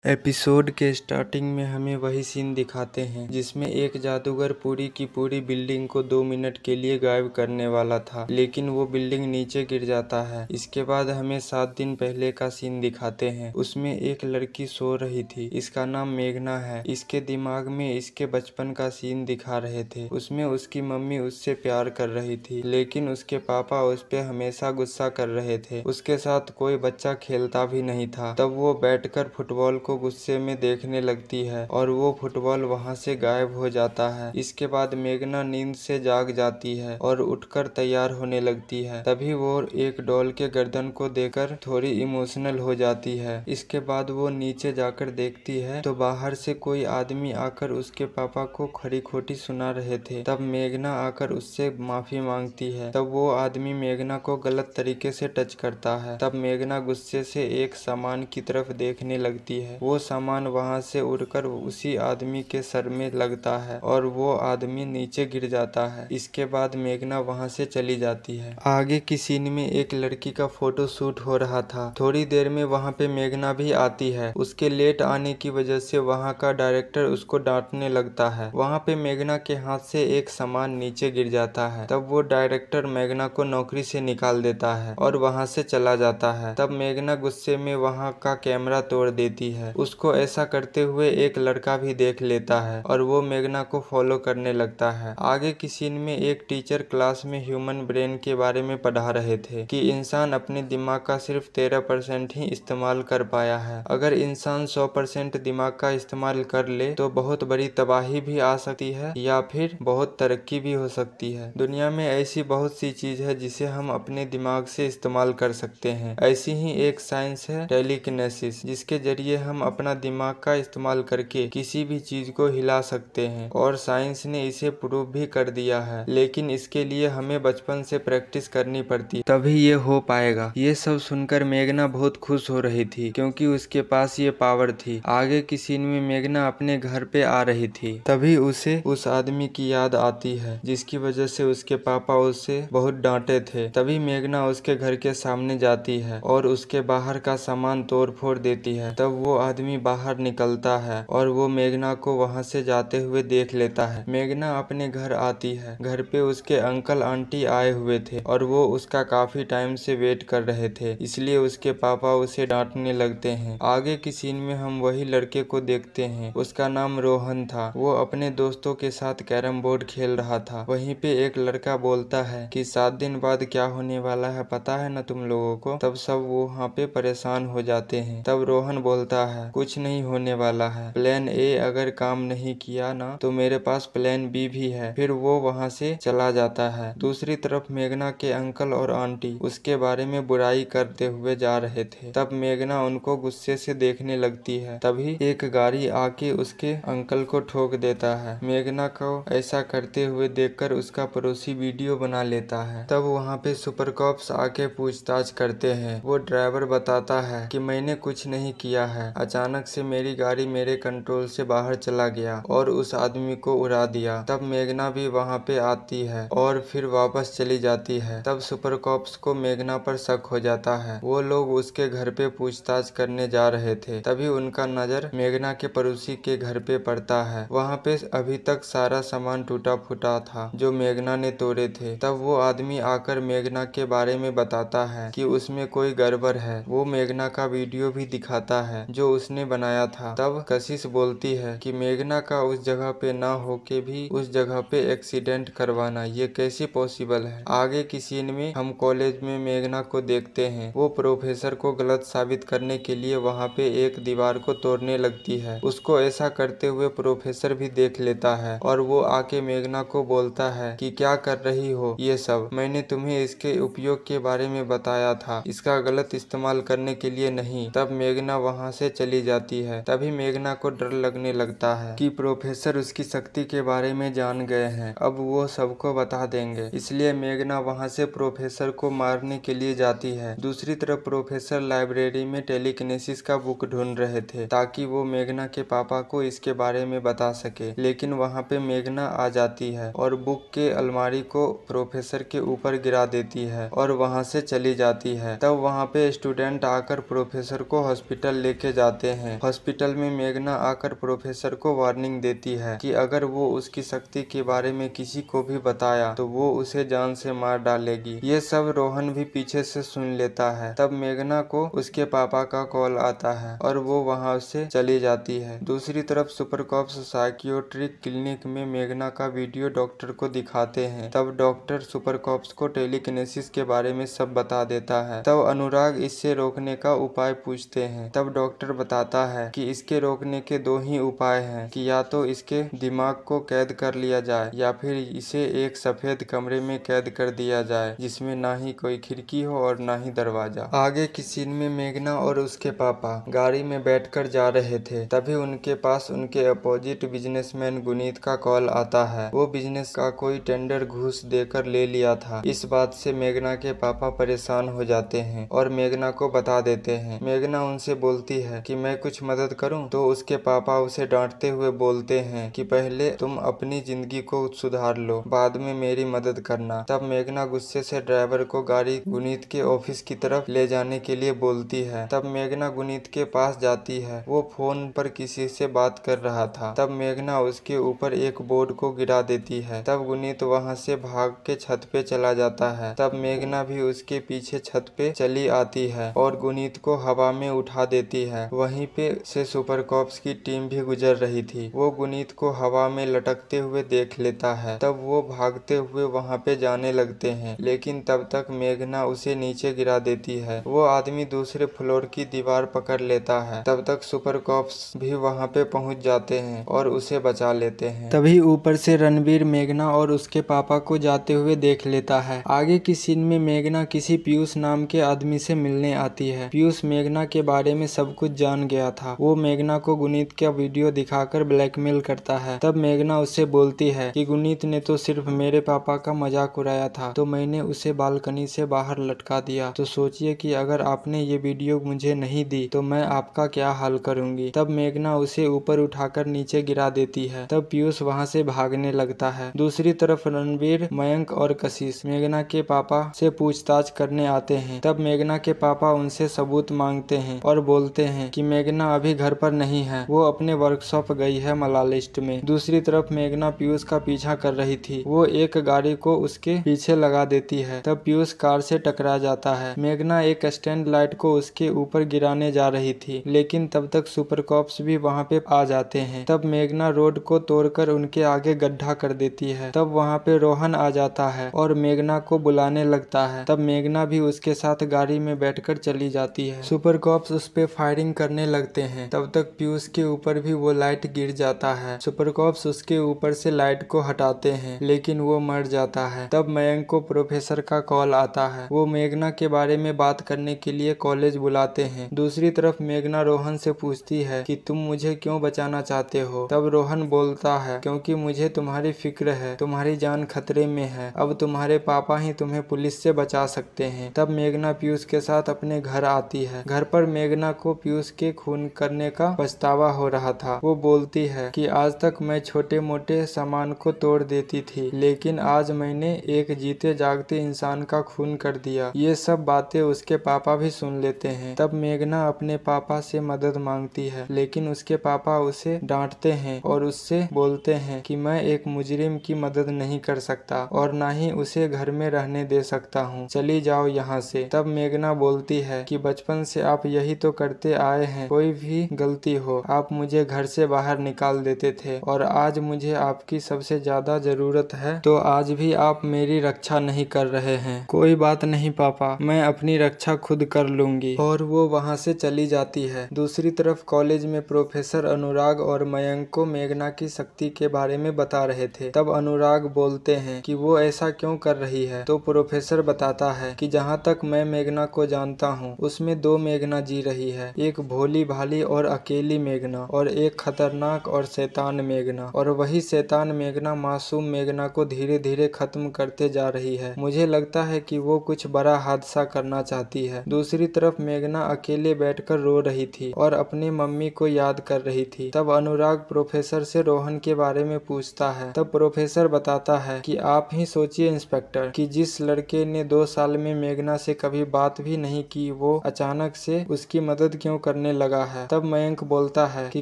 Episode के starting में हमें वही सीन दिखाते हैं जिसमें एक जादूगर पूरी की पूरी बिल्डिंग को 2 मिनट के लिए गायब करने वाला था, लेकिन वो बिल्डिंग नीचे गिर जाता है। इसके बाद हमें 7 दिन पहले का सीन दिखाते हैं। उसमें एक लड़की सो रही थी, इसका नाम मेघना है। इसके दिमाग में इसके बचपन का सीन दिखा रहे थे। उसमें उसकी मम्मी उससे प्यार कर रही थी, लेकिन उसके पापा उस पे हमेशा गुस्सा कर रहे थे। उसके साथ कोई बच्चा खेलता भी नहीं था। तब वो बैठकर फुटबॉल को गुस्से में देखने लगती है और वो फुटबॉल वहाँ से गायब हो जाता है। इसके बाद मेघना नींद से जाग जाती है और उठकर तैयार होने लगती है। तभी वो एक डॉल के गर्दन को देखकर थोड़ी इमोशनल हो जाती है। इसके बाद वो नीचे जाकर देखती है तो बाहर से कोई आदमी आकर उसके पापा को खरी खोटी सुना रहे थे। तब मेघना आकर उससे माफी मांगती है। तब वो आदमी मेघना को गलत तरीके से टच करता है। तब मेघना गुस्से से एक सामान की तरफ देखने लगती है। वो सामान वहाँ से उड़कर उसी आदमी के सर में लगता है और वो आदमी नीचे गिर जाता है। इसके बाद मेघना वहाँ से चली जाती है। आगे की सीन में एक लड़की का फोटो शूट हो रहा था। थोड़ी देर में वहाँ पे मेघना भी आती है। उसके लेट आने की वजह से वहाँ का डायरेक्टर उसको डांटने लगता है। वहाँ पे मेघना के हाथ से एक सामान नीचे गिर जाता है। तब वो डायरेक्टर मेघना को नौकरी से निकाल देता है और वहाँ से चला जाता है। तब मेघना गुस्से में वहाँ का कैमरा तोड़ देती है। उसको ऐसा करते हुए एक लड़का भी देख लेता है और वो मेघना को फॉलो करने लगता है। आगे की सीन में एक टीचर क्लास में ह्यूमन ब्रेन के बारे में पढ़ा रहे थे कि इंसान अपने दिमाग का सिर्फ 13% ही इस्तेमाल कर पाया है। अगर इंसान 100% दिमाग का इस्तेमाल कर ले तो बहुत बड़ी तबाही भी आ सकती है या फिर बहुत तरक्की भी हो सकती है। दुनिया में ऐसी बहुत सी चीज है जिसे हम अपने दिमाग से इस्तेमाल कर सकते हैं। ऐसी ही एक साइंस है टेलीकिनेसिस, जिसके जरिए हम अपना दिमाग का इस्तेमाल करके किसी भी चीज को हिला सकते हैं और साइंस ने इसे प्रूव भी कर दिया है। लेकिन इसके लिए हमें बचपन से प्रैक्टिस करनी पड़ती, तभी ये हो पाएगा। ये सब सुनकर मेघना बहुत खुश हो रही थी क्योंकि उसके पास ये पावर थी। आगे की सीन में मेघना अपने घर पे आ रही थी, तभी उसे उस आदमी की याद आती है जिसकी वजह से उसके पापा उसे बहुत डांटे थे। तभी मेघना उसके घर के सामने जाती है और उसके बाहर का सामान तोड़ फोड़ देती है। तब वो आदमी बाहर निकलता है और वो मेघना को वहाँ से जाते हुए देख लेता है। मेघना अपने घर आती है। घर पे उसके अंकल आंटी आए हुए थे और वो उसका काफी टाइम से वेट कर रहे थे, इसलिए उसके पापा उसे डांटने लगते हैं। आगे की सीन में हम वही लड़के को देखते हैं। उसका नाम रोहन था। वो अपने दोस्तों के साथ कैरम बोर्ड खेल रहा था। वहीं पे एक लड़का बोलता है कि 7 दिन बाद क्या होने वाला है पता है ना तुम लोगों को। तब सब वो वहाँ पे परेशान हो जाते हैं। तब रोहन बोलता है कुछ नहीं होने वाला है। प्लान ए अगर काम नहीं किया ना तो मेरे पास प्लान बी भी है। फिर वो वहाँ से चला जाता है। दूसरी तरफ मेघना के अंकल और आंटी उसके बारे में बुराई करते हुए जा रहे थे। तब मेघना उनको गुस्से से देखने लगती है। तभी एक गाड़ी आके उसके अंकल को ठोक देता है। मेघना को ऐसा करते हुए देखकर उसका पड़ोसी वीडियो बना लेता है। तब वहाँ पे सुपर कॉप्स आके पूछताछ करते हैं। वो ड्राइवर बताता है कि मैंने कुछ नहीं किया है, अचानक से मेरी गाड़ी मेरे कंट्रोल से बाहर चला गया और उस आदमी को उड़ा दिया। तब मेघना भी वहाँ पे आती है और फिर वापस चली जाती है। तब सुपर कॉप्स को मेघना पर शक हो जाता है। वो लोग उसके घर पे पूछताछ करने जा रहे थे। तभी उनका नजर मेघना के पड़ोसी के घर पे पड़ता है। वहाँ पे अभी तक सारा सामान टूटा फूटा था जो मेघना ने तोड़े थे। तब वो आदमी आकर मेघना के बारे में बताता है कि उसमें कोई गड़बड़ है। वो मेघना का वीडियो भी दिखाता है जो उसने बनाया था। तब कशिश बोलती है कि मेघना का उस जगह पे ना होके भी उस जगह पे एक्सीडेंट करवाना ये कैसे पॉसिबल है। आगे की सीन में हम कॉलेज में मेघना को देखते हैं। वो प्रोफेसर को गलत साबित करने के लिए वहाँ पे एक दीवार को तोड़ने लगती है। उसको ऐसा करते हुए प्रोफेसर भी देख लेता है और वो आके मेघना को बोलता है कि क्या कर रही हो ये सब, मैंने तुम्हें इसके उपयोग के बारे में बताया था, इसका गलत इस्तेमाल करने के लिए नहीं। तब मेघना वहाँ से चली जाती है। तभी मेघना को डर लगने लगता है कि प्रोफेसर उसकी शक्ति के बारे में जान गए हैं, अब वो सबको बता देंगे। इसलिए मेघना वहाँ से प्रोफेसर को मारने के लिए जाती है। दूसरी तरफ प्रोफेसर लाइब्रेरी में टेलीकिनेसिस का बुक ढूंढ रहे थे ताकि वो मेघना के पापा को इसके बारे में बता सके। लेकिन वहाँ पे मेघना आ जाती है और बुक के अलमारी को प्रोफेसर के ऊपर गिरा देती है और वहाँ से चली जाती है। तब वहाँ पे स्टूडेंट आकर प्रोफेसर को हॉस्पिटल लेके जाते जाते हैं। हॉस्पिटल में मेघना आकर प्रोफेसर को वार्निंग देती है कि अगर वो उसकी शक्ति के बारे में किसी को भी बताया तो वो उसे जान से मार डालेगी। ये सब रोहन भी पीछे से सुन लेता है। तब मेघना को उसके पापा का कॉल आता है और वो वहाँ से चली जाती है। दूसरी तरफ सुपर कॉप्स साइकियाट्रिक क्लिनिक में मेघना का वीडियो डॉक्टर को दिखाते हैं। तब डॉक्टर सुपर कॉप्स को टेलीकिनेसिस के बारे में सब बता देता है। तब अनुराग इससे रोकने का उपाय पूछते हैं। तब डॉक्टर बताता है कि इसके रोकने के दो ही उपाय हैं कि या तो इसके दिमाग को कैद कर लिया जाए या फिर इसे एक सफेद कमरे में कैद कर दिया जाए जिसमें ना ही कोई खिड़की हो और ना ही दरवाजा। आगे की सीन में मेघना और उसके पापा गाड़ी में बैठकर जा रहे थे। तभी उनके पास उनके अपोजिट बिजनेसमैन गुनीत का कॉल आता है। वो बिजनेस का कोई टेंडर घूस देकर ले लिया था। इस बात से मेघना के पापा परेशान हो जाते हैं और मेघना को बता देते हैं। मेघना उनसे बोलती है कि मैं कुछ मदद करूं, तो उसके पापा उसे डांटते हुए बोलते हैं कि पहले तुम अपनी जिंदगी को सुधार लो, बाद में मेरी मदद करना। तब मेघना गुस्से से ड्राइवर को गाड़ी गुनीत के ऑफिस की तरफ ले जाने के लिए बोलती है। तब मेघना गुनीत के पास जाती है। वो फोन पर किसी से बात कर रहा था। तब मेघना उसके ऊपर एक बोर्ड को गिरा देती है। तब गुनीत वहाँ से भाग के छत पे चला जाता है। तब मेघना भी उसके पीछे छत पे चली आती है और गुनीत को हवा में उठा देती है। वहीं पे से सुपर कॉप्स की टीम भी गुजर रही थी। वो गुनीत को हवा में लटकते हुए देख लेता है। तब वो भागते हुए वहाँ पे जाने लगते हैं, लेकिन तब तक मेघना उसे नीचे गिरा देती है। वो आदमी दूसरे फ्लोर की दीवार पकड़ लेता है। तब तक सुपर कॉप्स भी वहाँ पे पहुँच जाते हैं और उसे बचा लेते हैं। तभी ऊपर से रणवीर मेघना और उसके पापा को जाते हुए देख लेता है। आगे की सीन में मेघना किसी पीयूष नाम के आदमी से मिलने आती है। पीयूष मेघना के बारे में सब कुछ जान गया था। वो मेघना को गुनीत का वीडियो दिखाकर ब्लैकमेल करता है। तब मेघना उससे बोलती है कि गुनीत ने तो सिर्फ मेरे पापा का मजाक उड़ाया था, तो मैंने उसे बालकनी से बाहर लटका दिया। तो सोचिए कि अगर आपने ये वीडियो मुझे नहीं दी तो मैं आपका क्या हाल करूंगी। तब मेघना उसे ऊपर उठाकर नीचे गिरा देती है। तब पीयूष वहाँ से भागने लगता है। दूसरी तरफ रणवीर, मयंक और कशिश मेघना के पापा से पूछताछ करने आते हैं। तब मेघना के पापा उनसे सबूत मांगते हैं और बोलते हैं कि मेघना अभी घर पर नहीं है, वो अपने वर्कशॉप गई है मलालिस्ट में। दूसरी तरफ मेघना पीयूष का पीछा कर रही थी। वो एक गाड़ी को उसके पीछे लगा देती है। तब पीयूष कार से टकरा जाता है। मेघना एक स्टैंड लाइट को उसके ऊपर गिराने जा रही थी, लेकिन तब तक सुपर कॉप्स भी वहाँ पे आ जाते हैं। तब मेघना रोड को तोड़कर उनके आगे गड्ढा कर देती है। तब वहाँ पे रोहन आ जाता है और मेघना को बुलाने लगता है। तब मेघना भी उसके साथ गाड़ी में बैठकर चली जाती है। सुपर कॉप्स उस पे फायरिंग करने लगते हैं। तब तक पीयूष के ऊपर भी वो लाइट गिर जाता है। सुपर कॉप्स उसके ऊपर से लाइट को हटाते हैं, लेकिन वो मर जाता है। तब मयंक को प्रोफेसर का कॉल आता है। वो मेघना के बारे में बात करने के लिए कॉलेज बुलाते हैं। दूसरी तरफ मेघना रोहन से पूछती है कि तुम मुझे क्यों बचाना चाहते हो। तब रोहन बोलता है क्योंकि मुझे तुम्हारी फिक्र है, तुम्हारी जान खतरे में है। अब तुम्हारे पापा ही तुम्हें पुलिस से बचा सकते हैं। तब मेघना पीयूष के साथ अपने घर आती है। घर पर मेघना को पीयूष के खून करने का पछतावा हो रहा था। वो बोलती है कि आज तक मैं छोटे मोटे सामान को तोड़ देती थी, लेकिन आज मैंने एक जीते जागते इंसान का खून कर दिया। ये सब बातें उसके पापा भी सुन लेते हैं। तब मेघना अपने पापा से मदद मांगती है, लेकिन उसके पापा उसे डांटते हैं और उससे बोलते हैं कि मैं एक मुजरिम की मदद नहीं कर सकता और ना ही उसे घर में रहने दे सकता हूँ, चली जाओ यहाँ से। तब मेघना बोलती है कि बचपन से आप यही तो करते आए हैं, कोई भी गलती हो आप मुझे घर से बाहर निकाल देते थे और आज मुझे आपकी सबसे ज्यादा जरूरत है तो आज भी आप मेरी रक्षा नहीं कर रहे हैं। कोई बात नहीं पापा, मैं अपनी रक्षा खुद कर लूंगी। और वो वहाँ से चली जाती है। दूसरी तरफ कॉलेज में प्रोफेसर अनुराग और मयंक को मेघना की शक्ति के बारे में बता रहे थे। तब अनुराग बोलते हैं कि वो ऐसा क्यों कर रही है। तो प्रोफेसर बताता है कि जहाँ तक मैं मेघना को जानता हूँ उसमें दो मेघना जी रही है, एक भोली भाली और अकेली मेघना और एक खतरनाक और शैतान मेघना, और वही शैतान मेघना मासूम मेघना को धीरे धीरे खत्म करते जा रही है। मुझे लगता है कि वो कुछ बड़ा हादसा करना चाहती है। दूसरी तरफ मेघना अकेले बैठकर रो रही थी और अपनी मम्मी को याद कर रही थी। तब अनुराग प्रोफेसर से रोहन के बारे में पूछता है। तब प्रोफेसर बताता है कि आप ही सोचिए इंस्पेक्टर कि जिस लड़के ने 2 साल में मेघना से कभी बात भी नहीं की, वो अचानक से उसकी मदद क्यों कर करने लगा है। तब मयंक बोलता है कि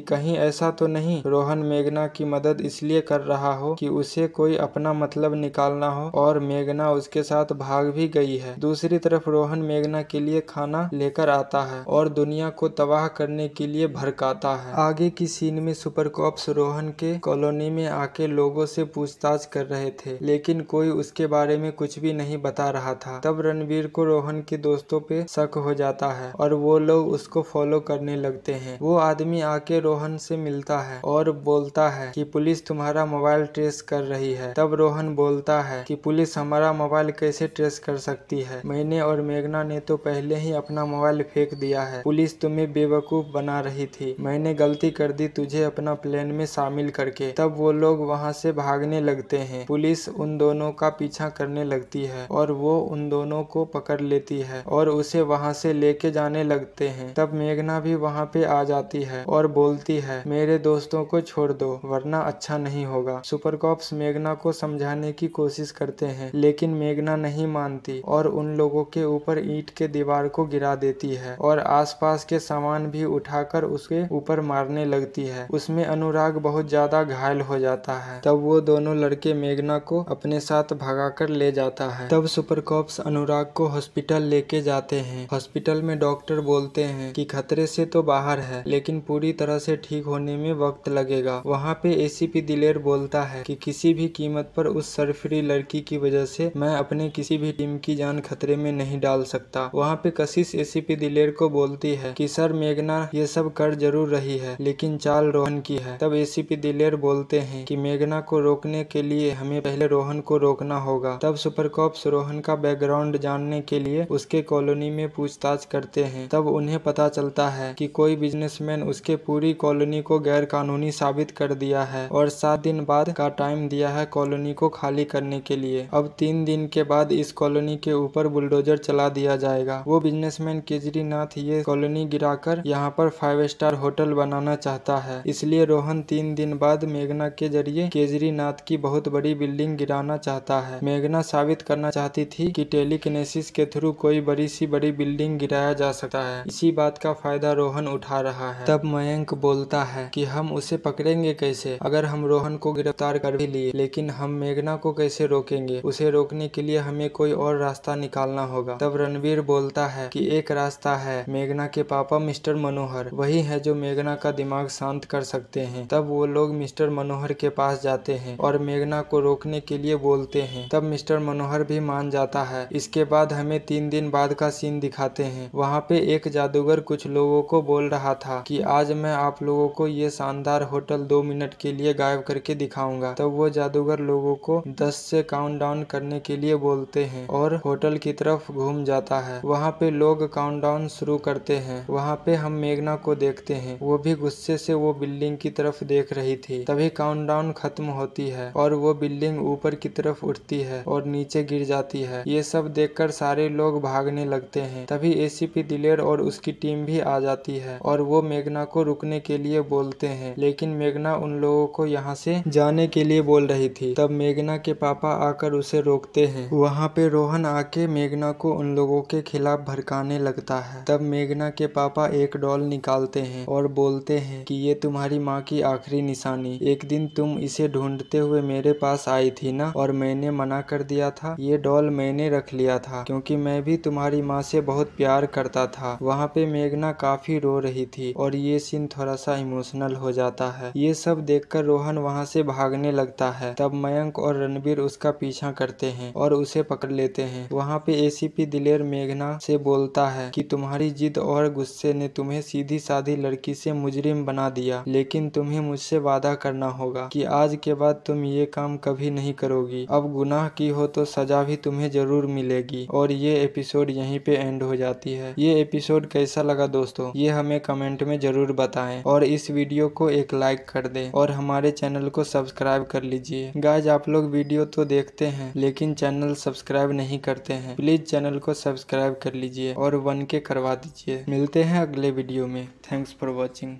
कहीं ऐसा तो नहीं रोहन मेघना की मदद इसलिए कर रहा हो कि उसे कोई अपना मतलब निकालना हो और मेघना उसके साथ भाग भी गई है। दूसरी तरफ रोहन मेघना के लिए खाना लेकर आता है और दुनिया को तबाह करने के लिए भड़काता है। आगे की सीन में सुपर कॉप्स रोहन के कॉलोनी में आके लोगों से पूछताछ कर रहे थे, लेकिन कोई उसके बारे में कुछ भी नहीं बता रहा था। तब रणवीर को रोहन के दोस्तों पे शक हो जाता है और वो लोग उसको फॉलो करने लगते हैं। वो आदमी आके रोहन से मिलता है और बोलता है कि पुलिस तुम्हारा मोबाइल ट्रेस कर रही है। तब रोहन बोलता है कि पुलिस हमारा मोबाइल कैसे ट्रेस कर सकती है, मैंने और मेघना ने तो पहले ही अपना मोबाइल फेंक दिया है। पुलिस तुम्हें बेवकूफ बना रही थी, मैंने गलती कर दी तुझे अपना प्लान में शामिल करके। तब वो लोग वहाँ से भागने लगते हैं। पुलिस उन दोनों का पीछा करने लगती है और वो उन दोनों को पकड़ लेती है और उसे वहाँ से लेके जाने लगते हैं। तब मेघना भी वहाँ पे आ जाती है और बोलती है मेरे दोस्तों को छोड़ दो वरना अच्छा नहीं होगा। सुपर कॉप्स मेघना को समझाने की कोशिश करते हैं, लेकिन मेघना नहीं मानती और उन लोगों के ऊपर ईंट के दीवार को गिरा देती है और आसपास के सामान भी उठाकर उसके ऊपर मारने लगती है। उसमें अनुराग बहुत ज्यादा घायल हो जाता है। तब वो दोनों लड़के मेघना को अपने साथ भगाकर ले जाता है। तब सुपर कॉप्स अनुराग को हॉस्पिटल लेके जाते हैं। हॉस्पिटल में डॉक्टर बोलते हैं कि खतरे से तो बाहर है, लेकिन पूरी तरह से ठीक होने में वक्त लगेगा। वहाँ पे एसीपी दिलेर बोलता है कि किसी भी कीमत पर उस सरफरी लड़की की वजह से मैं अपने किसी भी टीम की जान खतरे में नहीं डाल सकता। वहाँ पे कशिश एसीपी दिलेर को बोलती है कि सर मेघना ये सब कर जरूर रही है, लेकिन चाल रोहन की है। तब एसीपी दिलेर बोलते हैं कि मेघना को रोकने के लिए हमें पहले रोहन को रोकना होगा। तब सुपर कॉप्स रोहन का बैकग्राउंड जानने के लिए उसके कॉलोनी में पूछताछ करते हैं। तब उन्हें पता चलता है कि कोई बिजनेसमैन उसके पूरी कॉलोनी को गैर कानूनी साबित कर दिया है और 7 दिन बाद का टाइम दिया है कॉलोनी को खाली करने के लिए। अब 3 दिन के बाद इस कॉलोनी के ऊपर बुलडोजर चला दिया जाएगा। वो बिजनेसमैन केजरीनाथ ये कॉलोनी गिराकर यहाँ पर 5 स्टार होटल बनाना चाहता है, इसलिए रोहन 3 दिन बाद मेघना के जरिए केजरीनाथ की बहुत बड़ी बिल्डिंग गिराना चाहता है। मेघना साबित करना चाहती थी कि टेलीकिनेसिस के थ्रू कोई बड़ी बिल्डिंग गिराया जा सकता है। इसी बात का फायदा रोहन उठा रहा है। तब मयंक बोलता है कि हम उसे पकड़ेंगे कैसे, अगर हम रोहन को गिरफ्तार कर भी लिए, लेकिन हम मेघना को कैसे रोकेंगे, उसे रोकने के लिए हमें कोई और रास्ता निकालना होगा। तब रणवीर बोलता है कि एक रास्ता है, मेघना के पापा मिस्टर मनोहर वही है जो मेघना का दिमाग शांत कर सकते हैं। तब वो लोग मिस्टर मनोहर के पास जाते हैं और मेघना को रोकने के लिए बोलते हैं। तब मिस्टर मनोहर भी मान जाता है। इसके बाद हमें 3 दिन बाद का सीन दिखाते हैं। वहाँ पे एक जादूगर कुछ लोगों को बोल रहा था कि आज मैं आप लोगों को ये शानदार होटल 2 मिनट के लिए गायब करके दिखाऊंगा। तब वो जादूगर लोगों को 10 से काउंट डाउन करने के लिए बोलते हैं और होटल की तरफ घूम जाता है। वहाँ पे लोग काउंट डाउन शुरू करते हैं। वहाँ पे हम मेघना को देखते हैं, वो भी गुस्से से वो बिल्डिंग की तरफ देख रही थी। तभी काउंट डाउन खत्म होती है और वो बिल्डिंग ऊपर की तरफ उठती है और नीचे गिर जाती है। ये सब देखकर सारे लोग भागने लगते हैं। तभी एसीपी दिलेर और उसकी टीम भी आ जाती है और वो मेघना को रुकने के लिए बोलते हैं, लेकिन मेघना उन लोगों को यहाँ से जाने के लिए बोल रही थी। तब मेघना के पापा आकर उसे रोकते हैं। वहाँ पे रोहन आके मेघना को उन लोगों के खिलाफ भड़काने लगता है। तब मेघना के पापा एक डॉल निकालते हैं और बोलते हैं कि ये तुम्हारी माँ की आखिरी निशानी, एक दिन तुम इसे ढूंढते हुए मेरे पास आई थी ना और मैंने मना कर दिया था। ये डॉल मैंने रख लिया था क्योंकि मैं भी तुम्हारी माँ से बहुत प्यार करता था। वहाँ पे मेघना काफी रो रही थी और ये सीन थोड़ा सा इमोशनल हो जाता है। ये सब देखकर रोहन वहाँ से भागने लगता है। तब मयंक और रणवीर उसका पीछा करते हैं और उसे पकड़ लेते हैं। वहाँ पे एसीपी दिलेर मेघना से बोलता है कि तुम्हारी जिद और गुस्से ने तुम्हें सीधी सादी लड़की से मुजरिम बना दिया, लेकिन तुम्हें मुझसे वादा करना होगा कि आज के बाद तुम ये काम कभी नहीं करोगी। अब गुनाह की हो तो सजा भी तुम्हें जरूर मिलेगी। और ये एपिसोड यहीं पे एंड हो जाती है। ये एपिसोड कैसा लगा दोस्तों, ये हमें कमेंट में जरूर बताएं और इस वीडियो को एक लाइक कर दें और हमारे चैनल को सब्सक्राइब कर लीजिए। गाइज आप लोग वीडियो तो देखते हैं लेकिन चैनल सब्सक्राइब नहीं करते हैं, प्लीज चैनल को सब्सक्राइब कर लीजिए और 1K करवा दीजिए। मिलते हैं अगले वीडियो में। Thanks for watching.